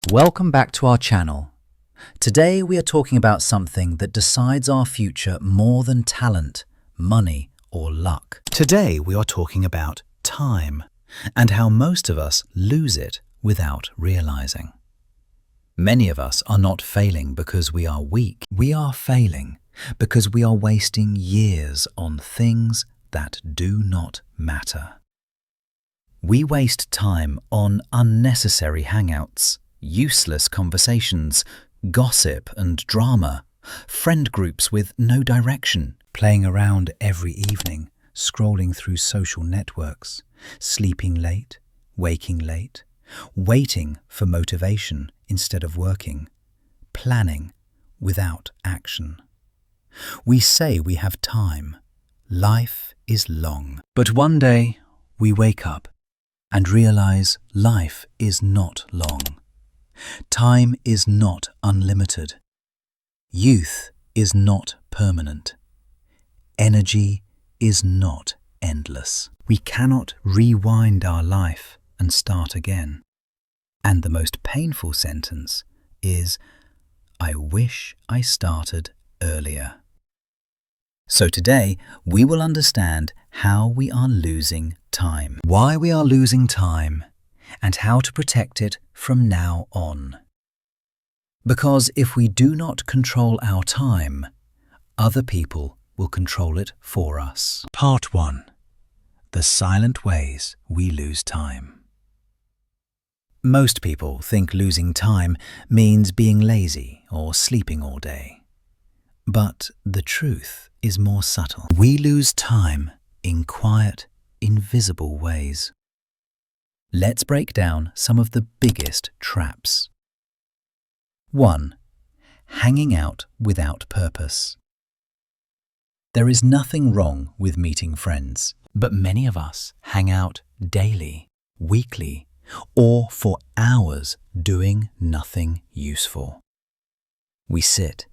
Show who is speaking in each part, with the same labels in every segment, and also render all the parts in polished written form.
Speaker 1: Welcome back to our channel. Today we are talking about something that decides our future more than talent, money, or luck. Today we are talking about time and how most of us lose it without realizing. Many of us are not failing because we are weak. We are failing because we are wasting years on things that do not matter. We waste time on unnecessary hangouts, useless conversations, gossip and drama, friend groups with no direction, playing around every evening, scrolling through social networks, sleeping late, waking late, waiting for motivation instead of working, planning without action. We say we have time. Life is long. But one day we wake up and realize life is not long. Time is not unlimited. Youth is not permanent. Energy is not endless. We cannot rewind our life and start again. And the most painful sentence is, I wish I started earlier. So today, we will understand how we are losing time, why we are losing time, and how to protect it from now on. Because if we do not control our time, other people will control it for us. Part 1. The silent ways we lose time. Most people think losing time means being lazy or sleeping all day. But the truth is more subtle. We lose time in quiet, invisible ways. Let's break down some of the biggest traps. 1. Hanging out without purpose. There is nothing wrong with meeting friends, but many of us hang out daily, weekly, or for hours doing nothing useful. We sit,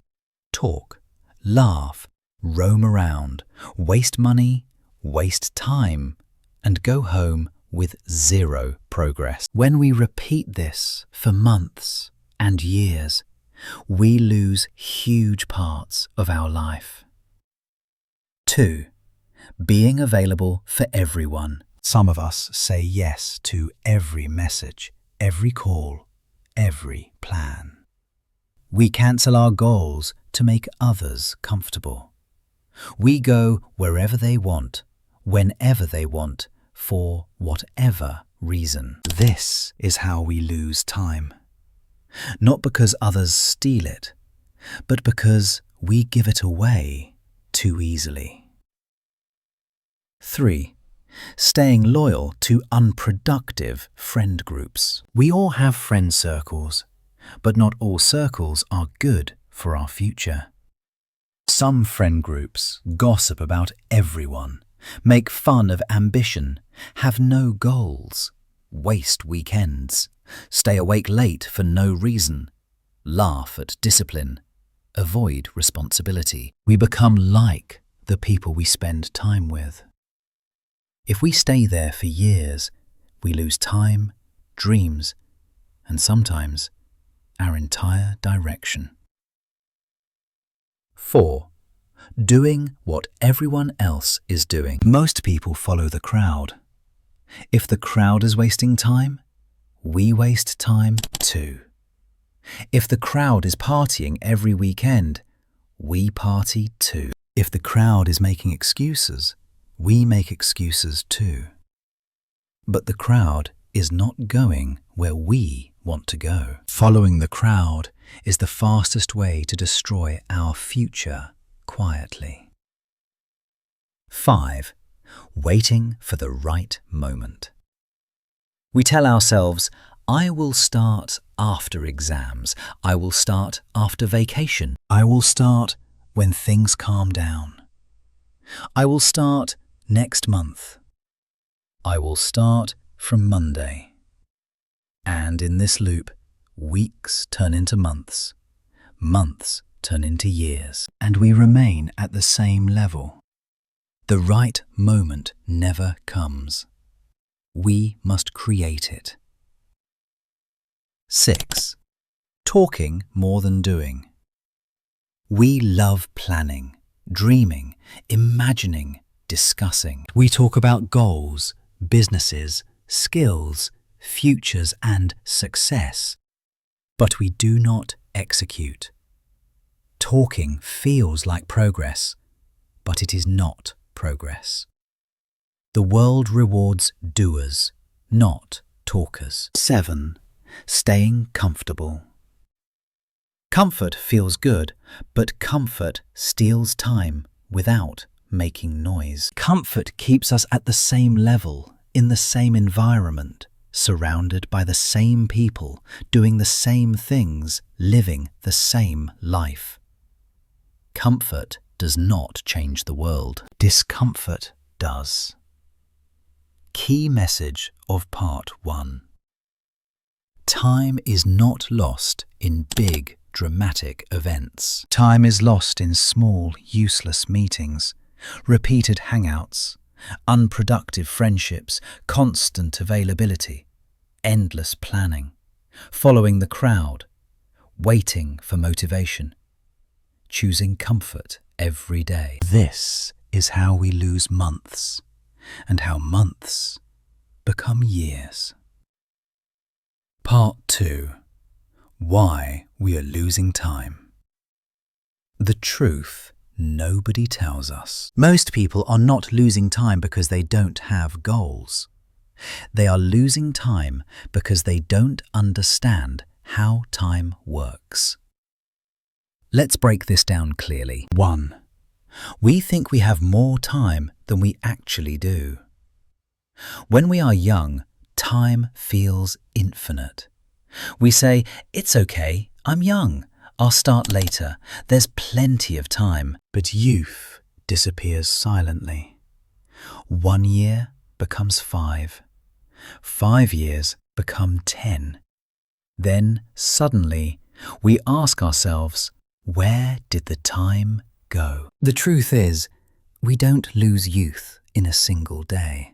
Speaker 1: talk, laugh, roam around, waste money, waste time, and go home with zero progress. When we repeat this for months and years, we lose huge parts of our life. 2. Being available for everyone. Some of us say yes to every message, every call, every plan. We cancel our goals to make others comfortable. We go wherever they want, whenever they want, for whatever reason. This is how we lose time. Not because others steal it, but because we give it away too easily. 3. Staying loyal to unproductive friend groups. We all have friend circles, but not all circles are good for our future. Some friend groups gossip about everyone, make fun of ambition, have no goals, waste weekends, stay awake late for no reason, laugh at discipline, avoid responsibility. We become like the people we spend time with. If we stay there for years, we lose time, dreams, and sometimes our entire direction. 4. Doing what everyone else is doing. Most people follow the crowd. If the crowd is wasting time, we waste time too. If the crowd is partying every weekend, we party too. If the crowd is making excuses, we make excuses too. But the crowd is not going where we want to go. Following the crowd is the fastest way to destroy our future quietly. 5. Waiting for the right moment. We tell ourselves, I will start after exams. I will start after vacation. I will start when things calm down. I will start next month. I will start from Monday. And in this loop, weeks turn into months, months turn into years, and we remain at the same level. The right moment never comes. We must create it. 6. Talking more than doing. We love planning, dreaming, imagining, discussing. We talk about goals, businesses, skills, futures, and success. But we do not execute. Talking feels like progress, but it is not progress. The world rewards doers, not talkers. 7. Staying comfortable. Comfort feels good, but comfort steals time without making noise. Comfort keeps us at the same level, in the same environment, surrounded by the same people, doing the same things, living the same life. Comfort does not change the world. Discomfort does. Key message of part 1. Time is not lost in big, dramatic events. Time is lost in small, useless meetings, repeated hangouts, unproductive friendships, constant availability, endless planning, following the crowd, waiting for motivation, choosing comfort every day. This is how we lose months, and how months become years. Part 2. Why we are losing time. The truth nobody tells us. Most people are not losing time because they don't have goals. They are losing time because they don't understand how time works. Let's break this down clearly. 1. We think we have more time than we actually do. When we are young, time feels infinite. We say, "It's okay, I'm young, I'll start later, there's plenty of time." But youth disappears silently. 1 year becomes 5. 5 years become 10. Then suddenly we ask ourselves, where did the time go? The truth is, we don't lose youth in a single day.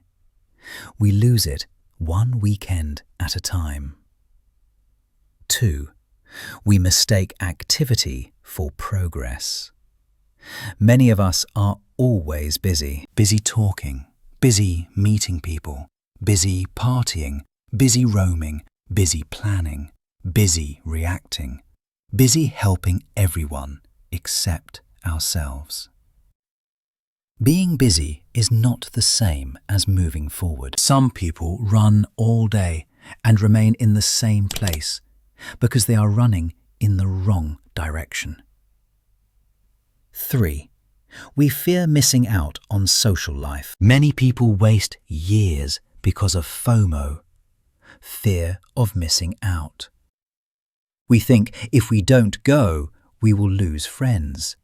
Speaker 1: We lose it one weekend at a time. 2. We mistake activity for progress. Many of us are always busy. Busy talking, busy meeting people, busy partying, busy roaming, busy planning, busy reacting, busy helping everyone except ourselves. Being busy is not the same as moving forward. Some people run all day and remain in the same place because they are running in the wrong direction. 3. We fear missing out on social life. Many people waste years because of FOMO, fear of missing out. We think if we don't go, we will lose friends.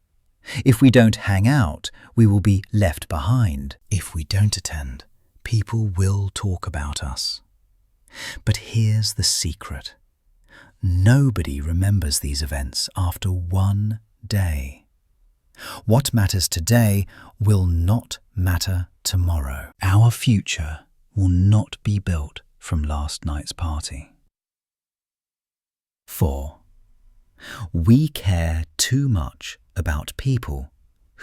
Speaker 1: If we don't hang out, we will be left behind. If we don't attend, people will talk about us. But here's the secret. Nobody remembers these events after 1 day. What matters today will not matter tomorrow. Our future will not be built from last night's party. 4. We care too much about people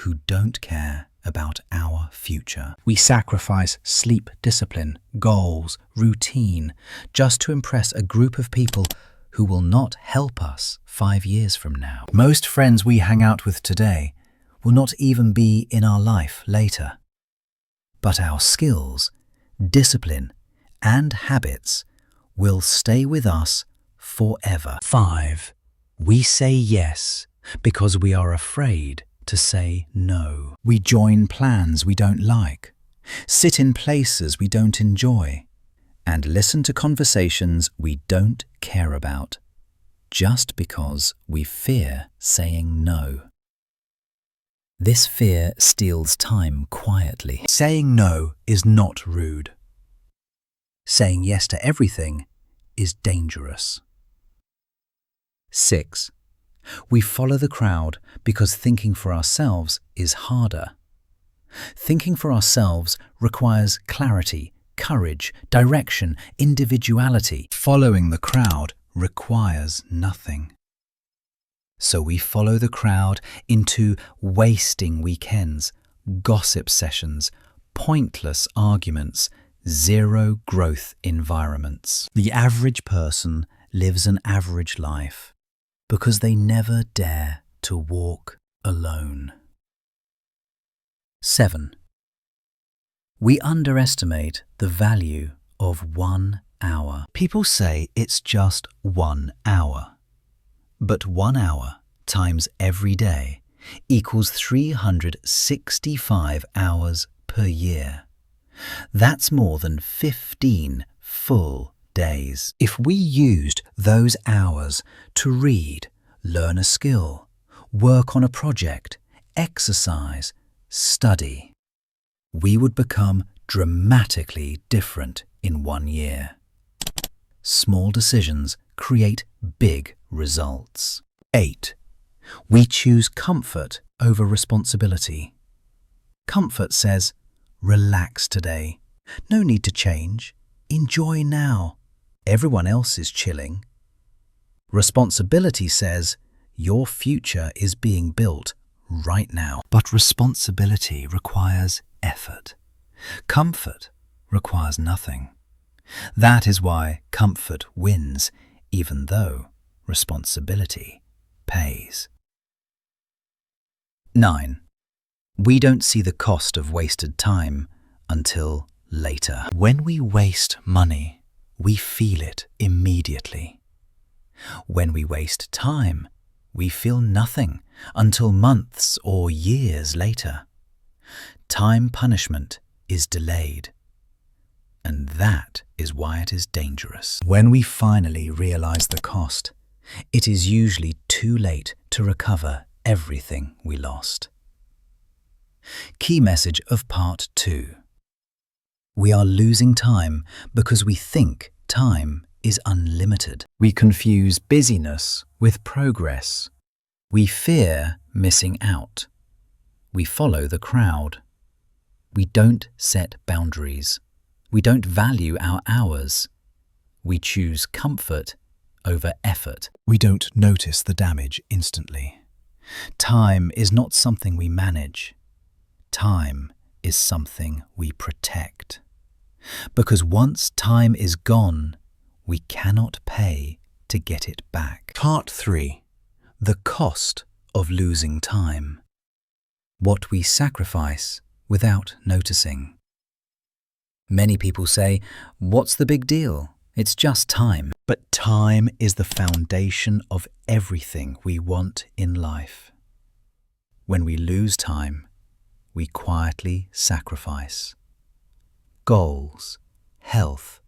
Speaker 1: who don't care about our future. We sacrifice sleep discipline, goals, routine, just to impress a group of people who will not help us 5 years from now. Most friends we hang out with today will not even be in our life later. But our skills, discipline, and habits will stay with us forever. 5. We say yes because we are afraid to say no. We join plans we don't like, sit in places we don't enjoy, and listen to conversations we don't care about, just because we fear saying no. This fear steals time quietly. Saying no is not rude. Saying yes to everything is dangerous. 6. We follow the crowd because thinking for ourselves is harder. Thinking for ourselves requires clarity, courage, direction, individuality. Following the crowd requires nothing. So we follow the crowd into wasting weekends, gossip sessions, pointless arguments, zero growth environments. The average person lives an average life because they never dare to walk alone. 7. We underestimate the value of 1 hour. People say it's just 1 hour. But 1 hour times every day equals 365 hours per year. That's more than 15 full days. If we used those hours to read, learn a skill, work on a project, exercise, study, we would become dramatically different in 1 year. Small decisions create big results. 8. We choose comfort over responsibility. Comfort says, relax today. No need to change. Enjoy now. Everyone else is chilling. Responsibility says, your future is being built right now. But responsibility requires effort. Comfort requires nothing. That is why comfort wins, even though responsibility pays. 9. We don't see the cost of wasted time until later. When we waste money, we feel it immediately. When we waste time, we feel nothing until months or years later. Time punishment is delayed. And that is why it is dangerous. When we finally realize the cost, it is usually too late to recover everything we lost. Key message of part 2. We are losing time because we think time is unlimited. We confuse busyness with progress. We fear missing out. We follow the crowd. We don't set boundaries. We don't value our hours. We choose comfort over effort. We don't notice the damage instantly. Time is not something we manage. Time is something we protect. Because once time is gone, we cannot pay to get it back. Part 3. The cost of losing time. What we sacrifice without noticing. Many people say, what's the big deal? It's just time. But time is the foundation of everything we want in life. When we lose time, we quietly sacrifice goals, health,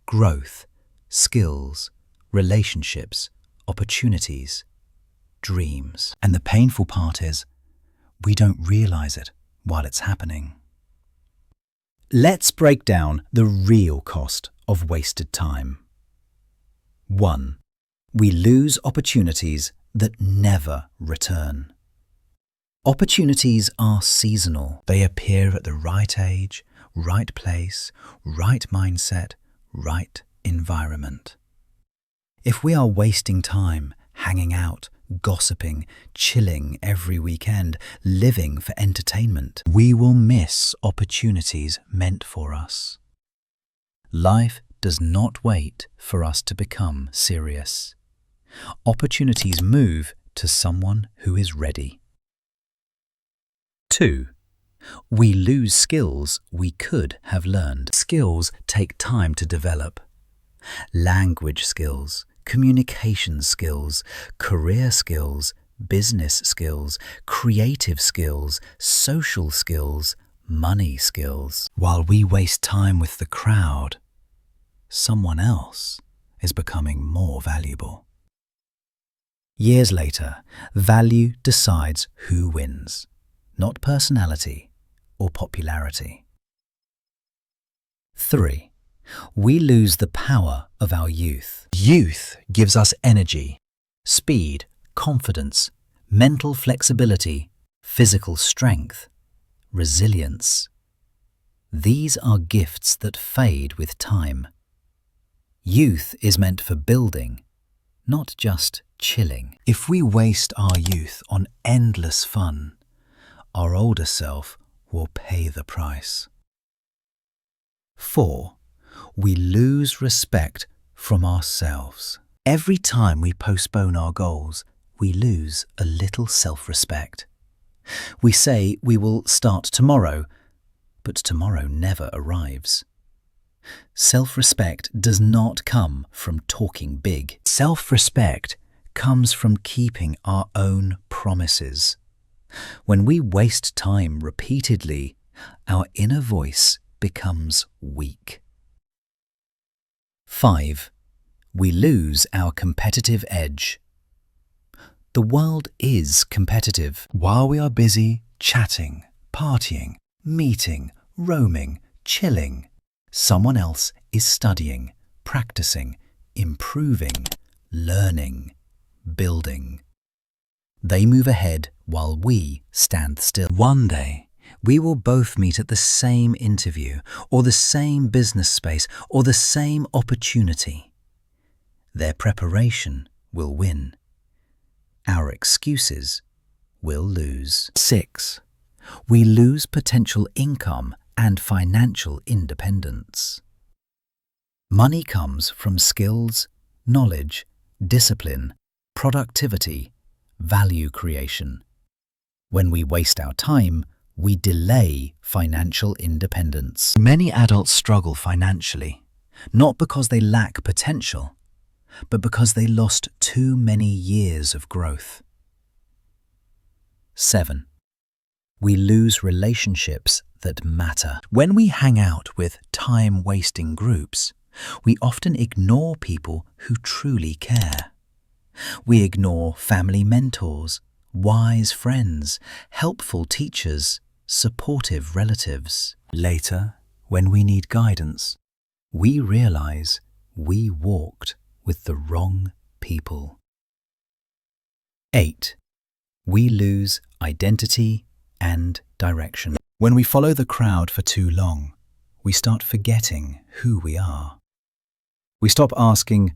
Speaker 1: growth, skills, relationships, opportunities, dreams. And the painful part is, we don't realize it while it's happening. Let's break down the real cost of wasted time. 1. We lose opportunities that never return. Opportunities are seasonal. They appear at the right age, right place, right mindset, right environment. If we are wasting time hanging out, gossiping, chilling every weekend, living for entertainment, we will miss opportunities meant for us. Life does not wait for us to become serious. Opportunities move to someone who is ready. 2. We lose skills we could have learned. Skills take time to develop. Language skills, communication skills, career skills, business skills, creative skills, social skills, money skills. While we waste time with the crowd, someone else is becoming more valuable. Years later, value decides who wins, not personality or popularity. 3. We lose the power of our youth. Youth gives us energy, speed, confidence, mental flexibility, physical strength, resilience. These are gifts that fade with time. Youth is meant for building, not just chilling. If we waste our youth on endless fun, our older self will pay the price. 4. We lose respect from ourselves. Every time we postpone our goals, we lose a little self-respect. We say we will start tomorrow, but tomorrow never arrives. Self-respect does not come from talking big. Self-respect comes from keeping our own promises. When we waste time repeatedly, our inner voice becomes weak. 5. We lose our competitive edge. The world is competitive. While we are busy chatting, partying, meeting, roaming, chilling, someone else is studying, practicing, improving, learning, building. They move ahead while we stand still. One day, we will both meet at the same interview, or the same business space, or the same opportunity. Their preparation will win. Our excuses will lose. 6. We lose potential income and financial independence. Money comes from skills, knowledge, discipline, productivity, value creation. When we waste our time, we delay financial independence. Many adults struggle financially, not because they lack potential, but because they lost too many years of growth. 7. We lose relationships that matter. When we hang out with time-wasting groups, we often ignore people who truly care. We ignore family mentors, wise friends, helpful teachers, supportive relatives. Later, when we need guidance, we realize we walked with the wrong people. 8. We lose identity and direction. When we follow the crowd for too long, we start forgetting who we are. We stop asking,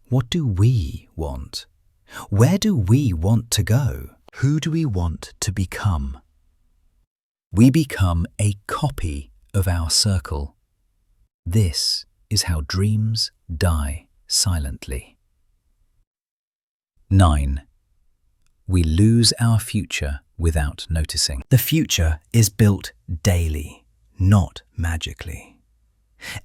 Speaker 1: what do we want? Where do we want to go? Who do we want to become? We become a copy of our circle. This is how dreams die silently. 9. We lose our future without noticing. The future is built daily, not magically.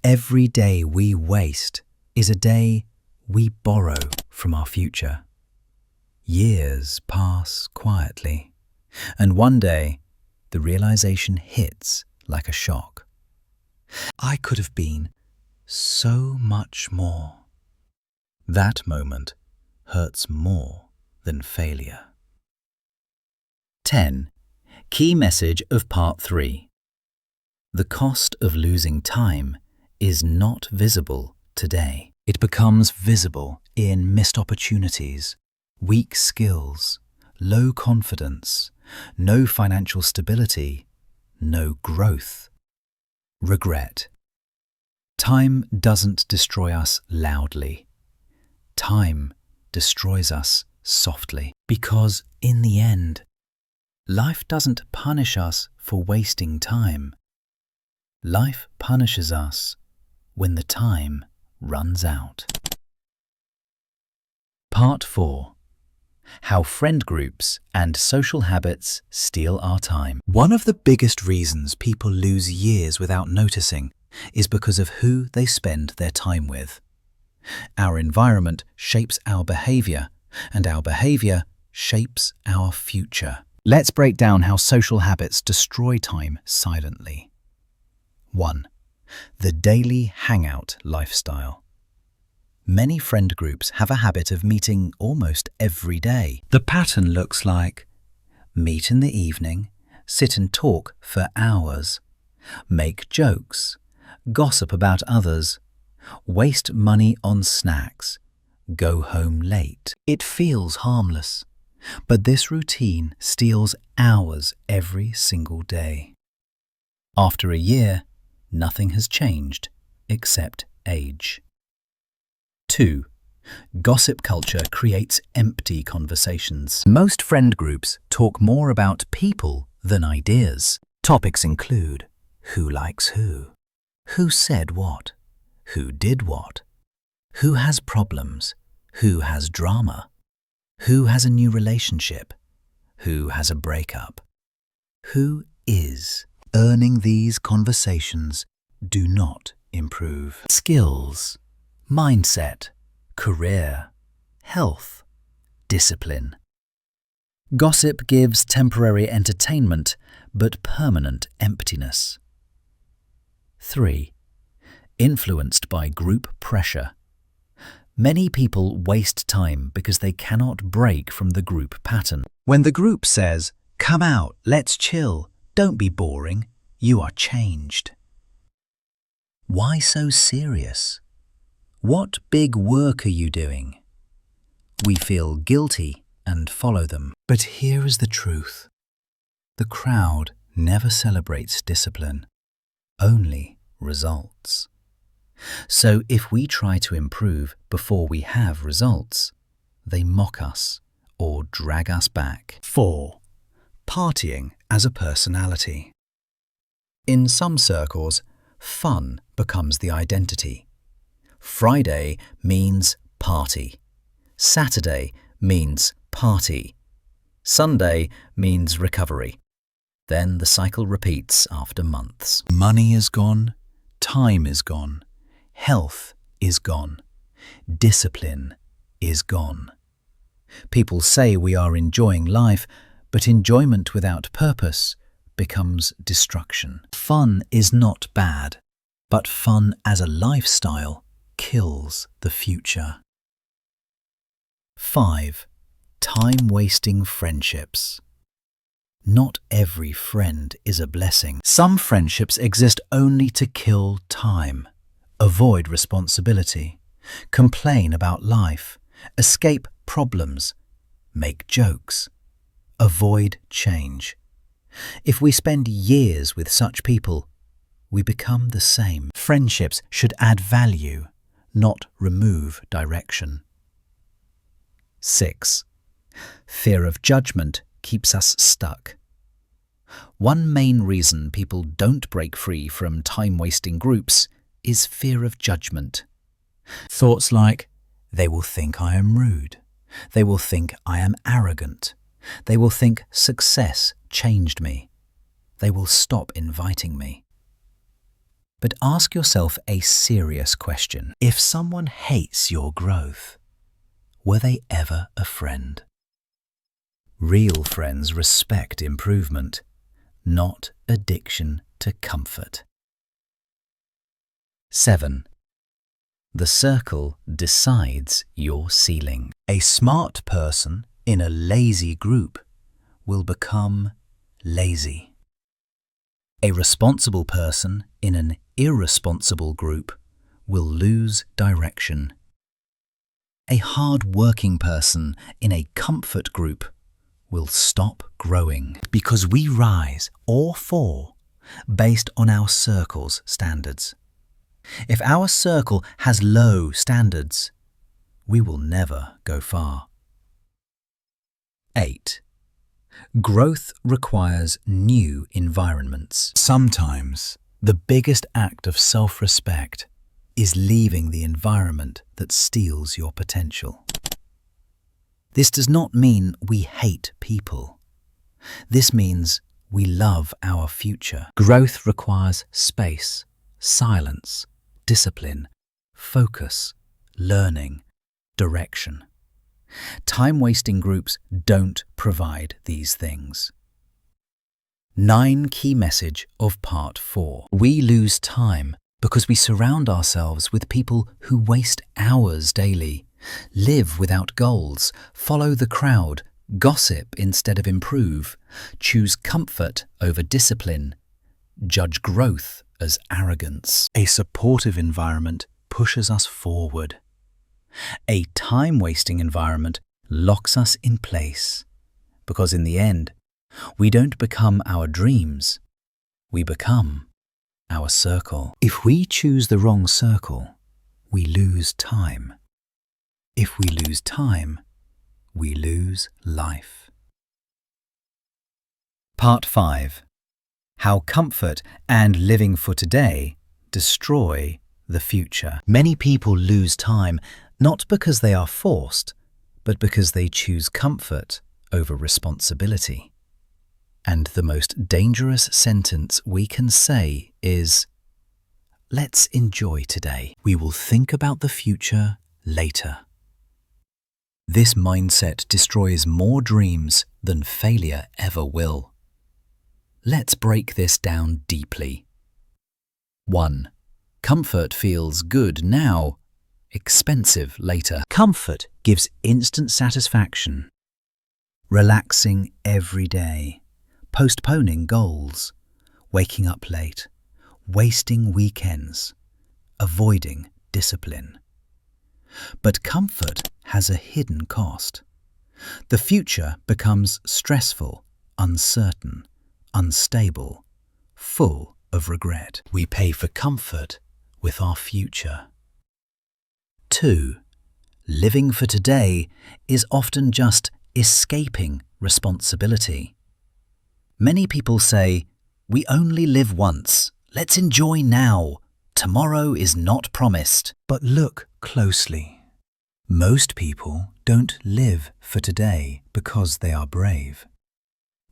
Speaker 1: Every day we waste is a day we borrow from our future. Years pass quietly, and one day the realization hits like a shock. I could have been so much more. That moment hurts more than failure. 10. Key message of part 3. The cost of losing time is not visible today. It becomes visible in missed opportunities, weak skills, low confidence, no financial stability, no growth. Regret. Time doesn't destroy us loudly. Time destroys us softly. Because in the end, life doesn't punish us for wasting time. Life punishes us when the time runs out. Part 4. How friend groups and social habits steal our time. One of the biggest reasons people lose years without noticing is because of who they spend their time with. Our environment shapes our behavior, and our behavior shapes our future. Let's break down how social habits destroy time silently. 1. The daily hangout lifestyle. Many friend groups have a habit of meeting almost every day. The pattern looks like: meet in the evening, sit and talk for hours, make jokes, gossip about others, waste money on snacks, go home late. It feels harmless, but this routine steals hours every single day. After a year, nothing has changed except age. 2. Gossip culture creates empty conversations. Most friend groups talk more about people than ideas. Topics include who likes who said what, who did what, who has problems, who has drama, who has a new relationship, who has a breakup, who is. Earning these conversations do not improve. Skills, mindset, career, health, discipline. Gossip gives temporary entertainment but permanent emptiness. 3. Influenced by group pressure. Many people waste time because they cannot break from the group pattern. When the group says, "Come out, let's chill, don't be boring, you are changed." Why so serious? What big work are you doing? We feel guilty and follow them. But here is the truth. The crowd never celebrates discipline, only results. So if we try to improve before we have results, they mock us or drag us back. 4. Partying as a personality. In some circles, fun becomes the identity. Friday means party. Saturday means party. Sunday means recovery. Then the cycle repeats after months. Money is gone, time is gone, health is gone, discipline is gone. People say we are enjoying life, but enjoyment without purpose becomes destruction. Fun is not bad, but fun as a lifestyle kills the future. 5. Time-wasting friendships. Not every friend is a blessing. Some friendships exist only to kill time, avoid responsibility, complain about life, escape problems, make jokes, avoid change. If we spend years with such people, we become the same. Friendships should add value, not remove direction. 6. Fear of judgment keeps us stuck. One main reason people don't break free from time-wasting groups is fear of judgment. Thoughts like, they will think I am rude, they will think I am arrogant, they will think success changed me, they will stop inviting me. But ask yourself a serious question. If someone hates your growth, were they ever a friend? Real friends respect improvement, not addiction to comfort. 7. The circle decides your ceiling. A smart person in a lazy group will become lazy. A responsible person in an irresponsible group will lose direction. A hard-working person in a comfort group will stop growing, because we rise or fall based on our circle's standards. If our circle has low standards, we will never go far. 8. Growth requires new environments. Sometimes the biggest act of self-respect is leaving the environment that steals your potential. This does not mean we hate people. This means we love our future. Growth requires space, silence, discipline, focus, learning, direction. Time-wasting groups don't provide these things. 9 key message of part 4. We lose time because we surround ourselves with people who waste hours daily, live without goals, follow the crowd, gossip instead of improve, choose comfort over discipline, judge growth as arrogance. A supportive environment pushes us forward. A time-wasting environment locks us in place, because in the end, we don't become our dreams, we become our circle. If we choose the wrong circle, we lose time. If we lose time, we lose life. Part 5. How comfort and living for today destroy the future. Many people lose time not because they are forced, but because they choose comfort over responsibility. And the most dangerous sentence we can say is, "Let's enjoy today. We will think about the future later." This mindset destroys more dreams than failure ever will. Let's break this down deeply. 1. Comfort feels good now, expensive later. Comfort gives instant satisfaction. Relaxing every day, postponing goals, waking up late, wasting weekends, avoiding discipline. But comfort has a hidden cost. The future becomes stressful, uncertain, unstable, full of regret. We pay for comfort with our future. 2. Living for today is often just escaping responsibility. Many people say, "We only live once. Let's enjoy now. Tomorrow is not promised." But look closely. Most people don't live for today because they are brave.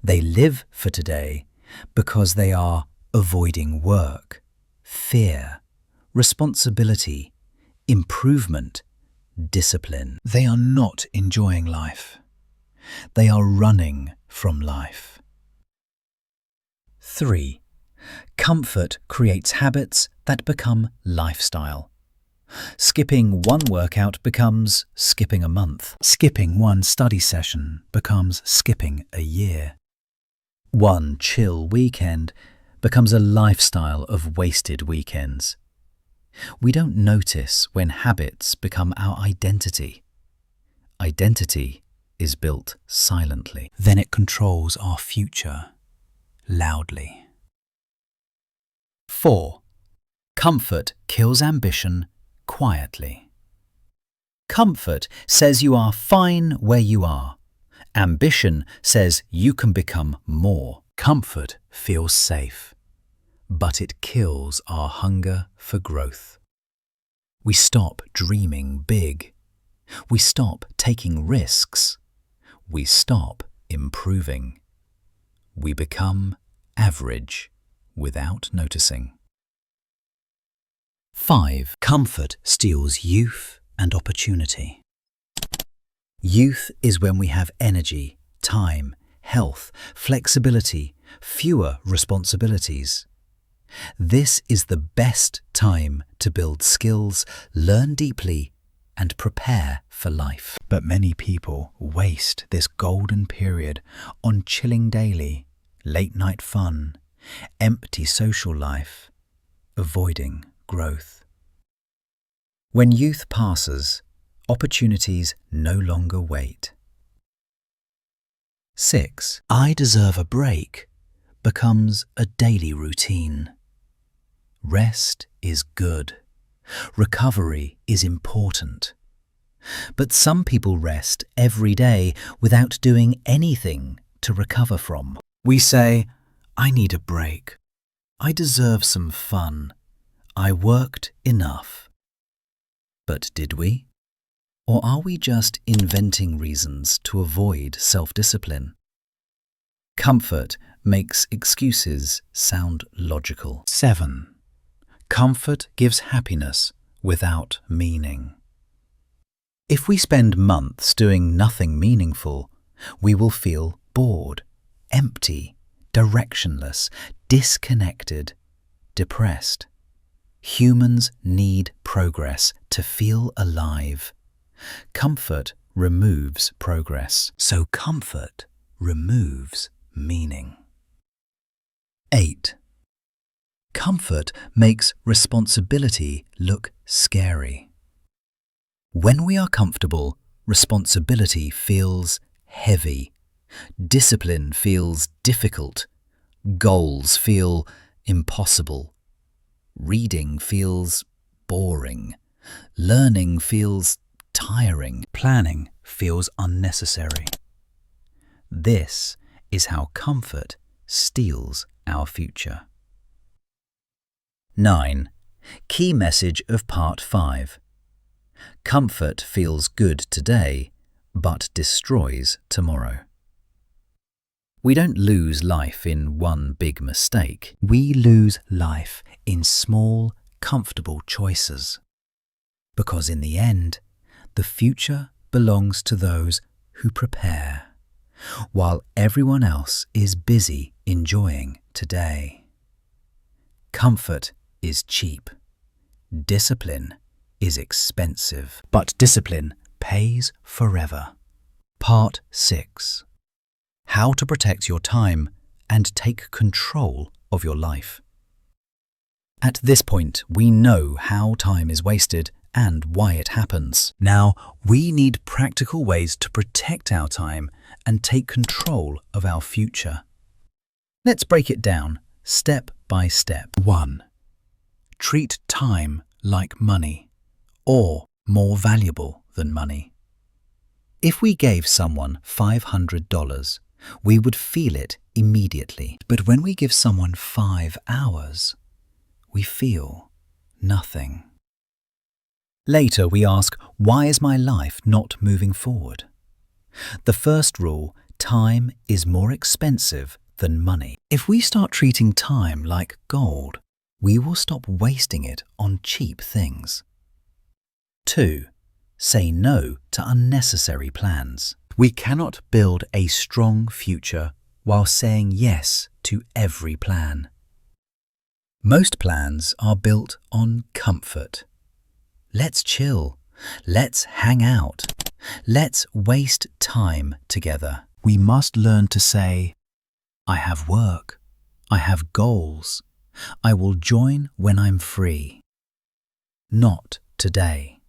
Speaker 1: They live for today because they are avoiding work, fear, responsibility, improvement, discipline. They are not enjoying life. They are running from life. 3. Comfort creates habits that become lifestyle. Skipping one workout becomes skipping a month. Skipping one study session becomes skipping a year. One chill weekend becomes a lifestyle of wasted weekends. We don't notice when habits become our identity. Identity is built silently. Then it controls our future loudly. 4. Comfort kills ambition quietly. Comfort says you are fine where you are. Ambition says you can become more. Comfort feels safe, but it kills our hunger for growth. We stop dreaming big. We stop taking risks. We stop improving. We become average without noticing. 5. Comfort steals youth and opportunity. Youth is when we have energy, time, health, flexibility, fewer responsibilities. This is the best time to build skills, learn deeply, and prepare for life. But many people waste this golden period on chilling daily, late-night fun, empty social life, avoiding growth. When youth passes, opportunities no longer wait. 6. I deserve a break becomes a daily routine. Rest is good. Recovery is important. But some people rest every day without doing anything to recover from. We say, "I need a break. I deserve some fun. I worked enough." But did we? Or are we just inventing reasons to avoid self-discipline? Comfort makes excuses sound logical. 7. Comfort gives happiness without meaning. If we spend months doing nothing meaningful, we will feel bored, empty, directionless, disconnected, depressed. Humans need progress to feel alive. Comfort removes progress, so comfort removes meaning. 8. Comfort makes responsibility look scary. When we are comfortable, responsibility feels heavy. Discipline feels difficult. Goals feel impossible. Reading feels boring. Learning feels tiring. Planning feels unnecessary. This is how comfort steals our future. 9. Key message of Part 5. Comfort feels good today, but destroys tomorrow. We don't lose life in one big mistake. We lose life in small, comfortable choices. Because in the end, the future belongs to those who prepare, while everyone else is busy enjoying today. Comfort is cheap. Discipline is expensive. But discipline pays forever. Part 6. How to protect your time and take control of your life. At this point, we know how time is wasted and why it happens. Now, we need practical ways to protect our time and take control of our future. Let's break it down step by step. 1. Treat time like money, or more valuable than money. If we gave someone $500, we would feel it immediately. But when we give someone 5 hours, we feel nothing. Later we ask, why is my life not moving forward? The first rule, time is more expensive than money. If we start treating time like gold, we will stop wasting it on cheap things. 2. Say no to unnecessary plans. We cannot build a strong future while saying yes to every plan. Most plans are built on comfort. Let's chill. Let's hang out. Let's waste time together. We must learn to say, I have work. I have goals. I will join when I'm free. Not today.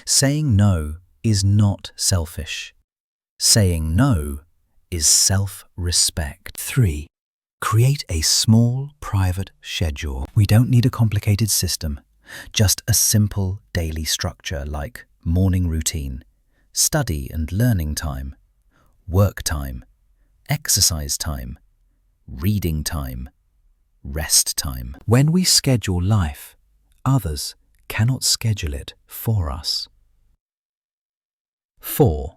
Speaker 1: Saying no is not selfish. Saying no is self-respect. 3. Create a small, private schedule. We don't need a complicated system, just a simple daily structure like morning routine, study and learning time, work time, exercise time, reading time, rest time. When we schedule life, others cannot schedule it for us. 4.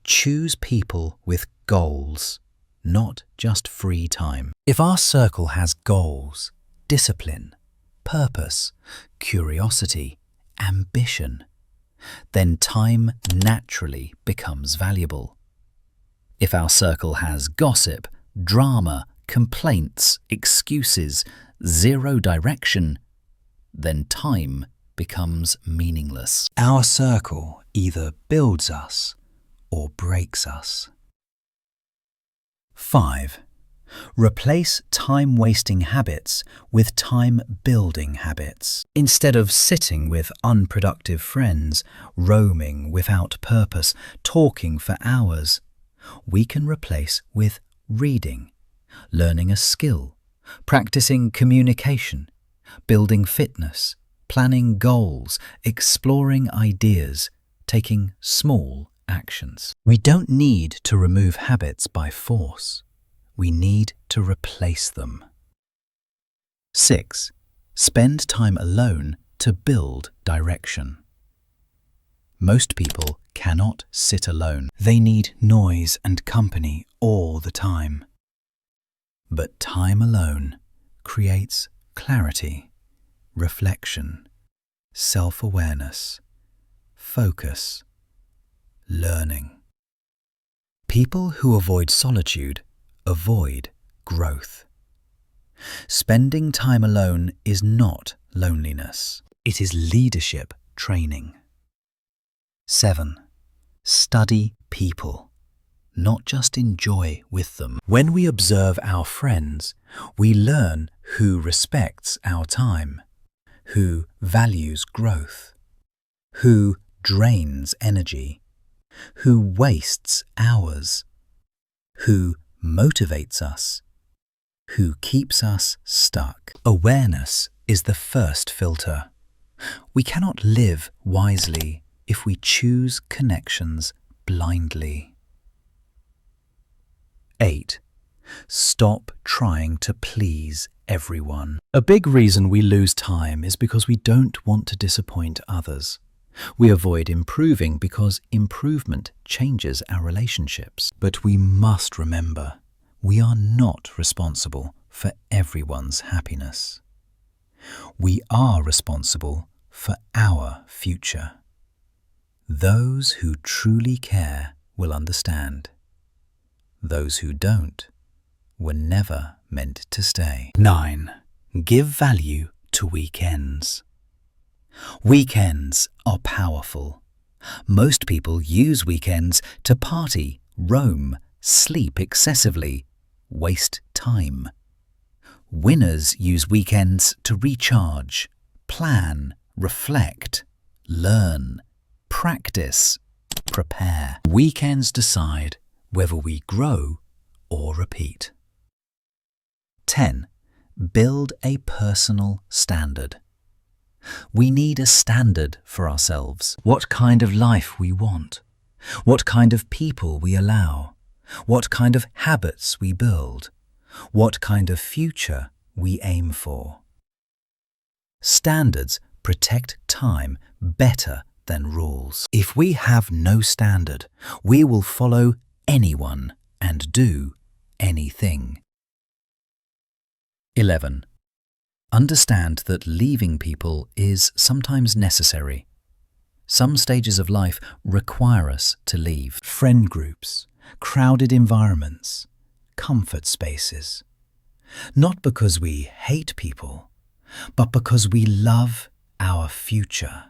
Speaker 1: Choose people with goals, not just free time. If our circle has goals, discipline, purpose, curiosity, ambition, then time naturally becomes valuable. If our circle has gossip, drama, complaints, excuses, zero direction, then time becomes meaningless. Our circle either builds us or breaks us. 5. Replace time-wasting habits with time-building habits. Instead of sitting with unproductive friends, roaming without purpose, talking for hours, we can replace with reading, learning a skill, practicing communication, building fitness, planning goals, exploring ideas, taking small actions. We don't need to remove habits by force. We need to replace them. 6. Spend time alone to build direction. Most people cannot sit alone. They need noise and company all the time. But time alone creates clarity, reflection, self-awareness, focus, learning. People who avoid solitude avoid growth. Spending time alone is not loneliness. It is leadership training. 7. Study people, not just enjoy with them. When we observe our friends, we learn who respects our time, who values growth, who drains energy, who wastes hours, who motivates us, who keeps us stuck. Awareness is the first filter. We cannot live wisely if we choose connections blindly. 8. Stop trying to please everyone. A big reason we lose time is because we don't want to disappoint others. We avoid improving because improvement changes our relationships. But we must remember, we are not responsible for everyone's happiness. We are responsible for our future. Those who truly care will understand. Those who don't were never meant to stay. 9. Give value to weekends. Weekends are powerful. Most people use weekends to party, roam, sleep excessively, waste time. Winners use weekends to recharge, plan, reflect, learn, practice, prepare. Weekends decide whether we grow or repeat. 10. Build a personal standard. We need a standard for ourselves. What kind of life we want. What kind of people we allow. What kind of habits we build. What kind of future we aim for. Standards protect time better than rules. If we have no standard, we will follow anyone and do anything. 11. Understand that leaving people is sometimes necessary. Some stages of life require us to leave. Friend groups, crowded environments, comfort spaces. Not because we hate people, but because we love our future.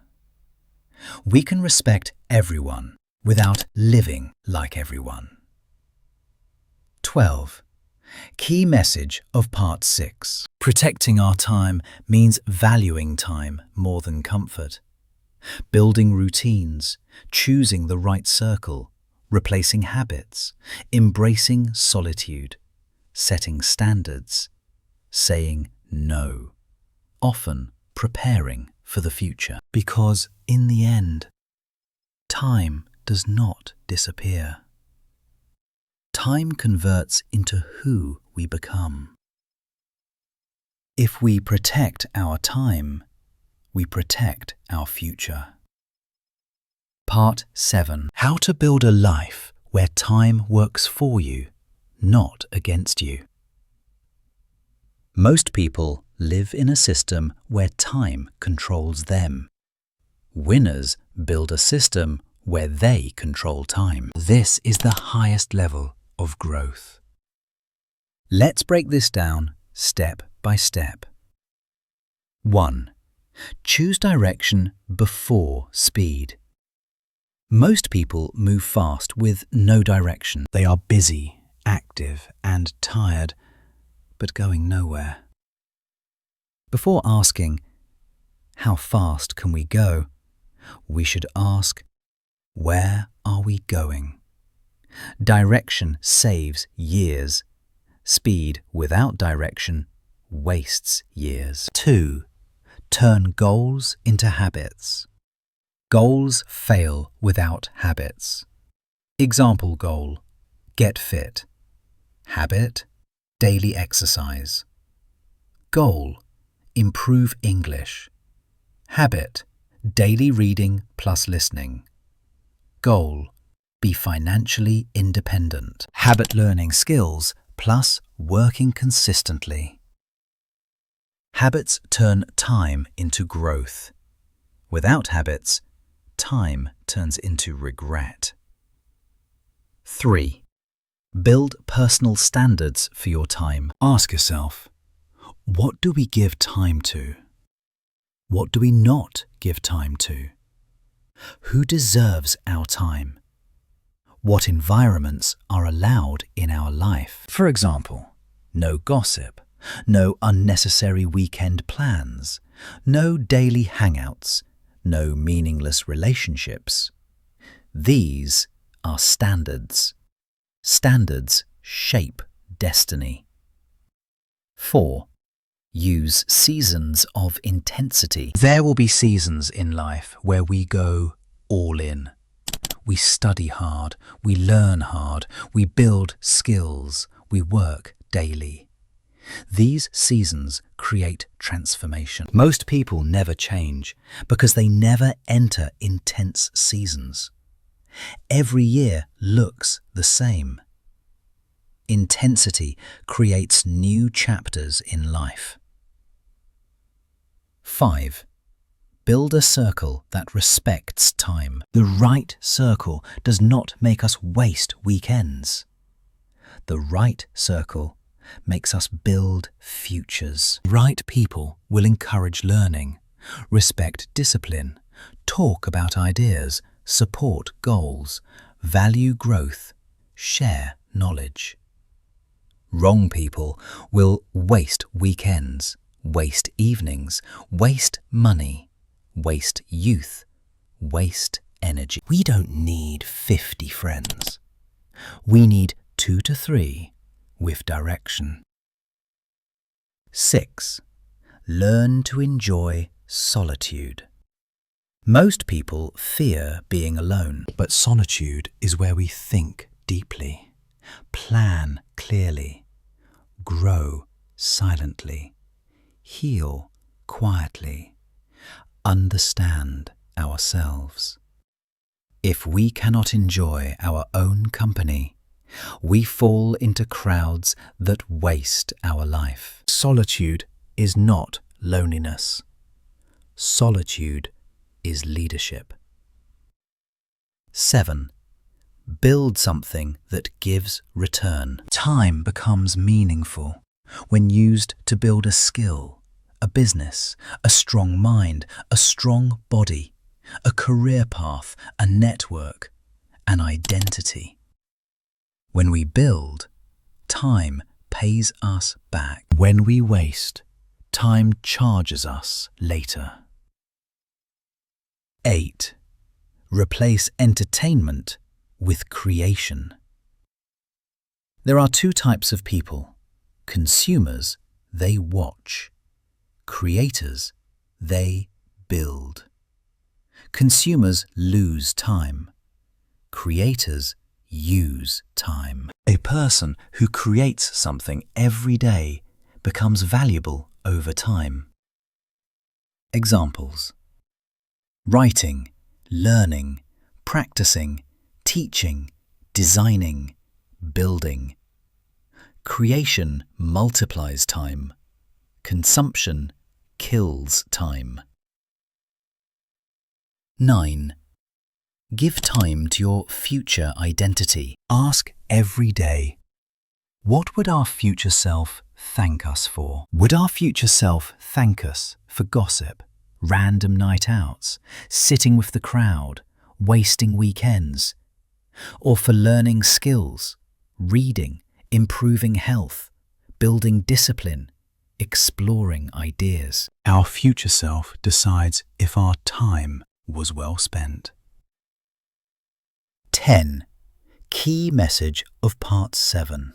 Speaker 1: We can respect everyone without living like everyone. 12. Key message of Part 6. Protecting our time means valuing time more than comfort. Building routines, choosing the right circle, replacing habits, embracing solitude, setting standards, saying no, often preparing for the future. Because in the end, time does not disappear. Time converts into who we become. If we protect our time, we protect our future. Part 7. How to build a life where time works for you, not against you. Most people live in a system where time controls them. Winners build a system where they control time. This is the highest level of growth. Let's break this down step by step. 1. Choose direction before speed. Most people move fast with no direction. They are busy, active, and tired, but going nowhere. Before asking, how fast can we go? We should ask, where are we going? Direction saves years. Speed without direction wastes years. 2. Turn goals into habits. Goals fail without habits. Example goal: get fit. Habit: daily exercise. Goal: improve English. Habit: daily reading plus listening. Goal: be financially independent. Habit: learning skills plus working consistently. Habits turn time into growth. Without habits, time turns into regret. 3. Build personal standards for your time. Ask yourself, what do we give time to? What do we not give time to? Who deserves our time? What environments are allowed in our life? For example, no gossip, no unnecessary weekend plans, no daily hangouts, no meaningless relationships. These are standards. Standards shape destiny. 4. Use seasons of intensity. There will be seasons in life where we go all in. We study hard, we learn hard, we build skills, we work daily. These seasons create transformation. Most people never change because they never enter intense seasons. Every year looks the same. Intensity creates new chapters in life. 5. Build a circle that respects time. The right circle does not make us waste weekends. The right circle makes us build futures. Right people will encourage learning, respect discipline, talk about ideas, support goals, value growth, share knowledge. Wrong people will waste weekends, waste evenings, waste money, waste youth, waste energy. We don't need 50 friends. We need 2 to 3 with direction. 6. Learn to enjoy solitude. Most people fear being alone, but solitude is where we think deeply, plan clearly, grow silently, heal quietly, understand ourselves. If we cannot enjoy our own company, we fall into crowds that waste our life. Solitude is not loneliness. Solitude is leadership. 7. Build something that gives return. Time becomes meaningful when used to build a skill, a business, a strong mind, a strong body, a career path, a network, an identity. When we build, time pays us back. When we waste, time charges us later. 8. Replace entertainment with creation. There are 2 types of people. Consumers, they watch. Creators, they build. Consumers lose time. Creators use time. A person who creates something every day becomes valuable over time. Examples: writing, learning, practicing, teaching, designing, building. Creation multiplies time. Consumption kills time. 9. Give time to your future identity. Ask every day, what would our future self thank us for? Would our future self thank us for gossip, random night outs, sitting with the crowd, wasting weekends, or for learning skills, reading, improving health, building discipline, exploring ideas? Our future self decides if our time was well spent. 10. Key message of Part 7.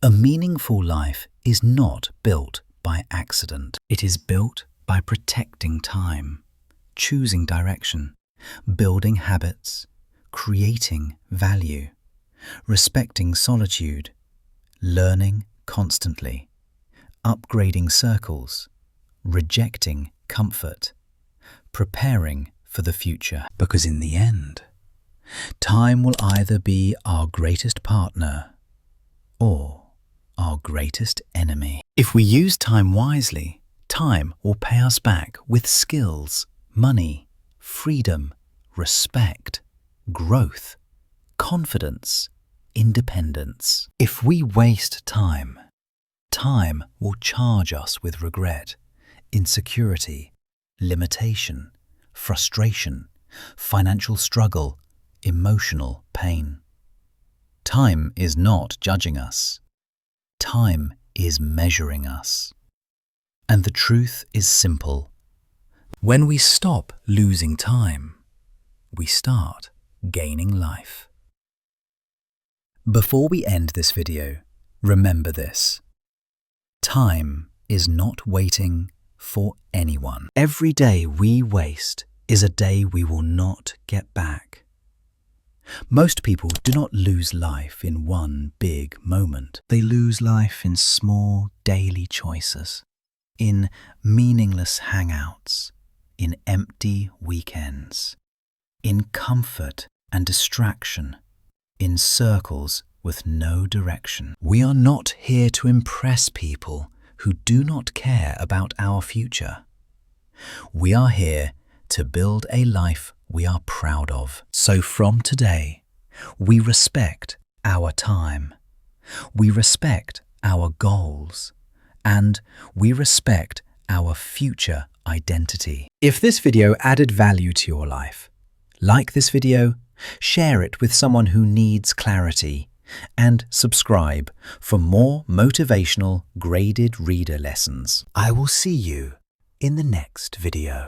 Speaker 1: A meaningful life is not built by accident. It is built by protecting time, choosing direction, building habits, creating value, respecting solitude, learning constantly, upgrading circles, rejecting comfort, preparing for the future. Because in the end, time will either be our greatest partner or our greatest enemy. If we use time wisely, time will pay us back with skills, money, freedom, respect, growth, confidence, independence. If we waste time, time will charge us with regret, insecurity, limitation, frustration, financial struggle, emotional pain. Time is not judging us. Time is measuring us. And the truth is simple. When we stop losing time, we start gaining life. Before we end this video, remember this. Time is not waiting for anyone. Every day we waste is a day we will not get back. Most people do not lose life in one big moment. They lose life in small daily choices, in meaningless hangouts, in empty weekends, in comfort and distraction, in circles with no direction. We are not here to impress people who do not care about our future. We are here to build a life we are proud of. So from today, we respect our time, we respect our goals, and we respect our future identity. If this video added value to your life, like this video, share it with someone who needs clarity, and subscribe for more motivational graded reader lessons. I will see you in the next video.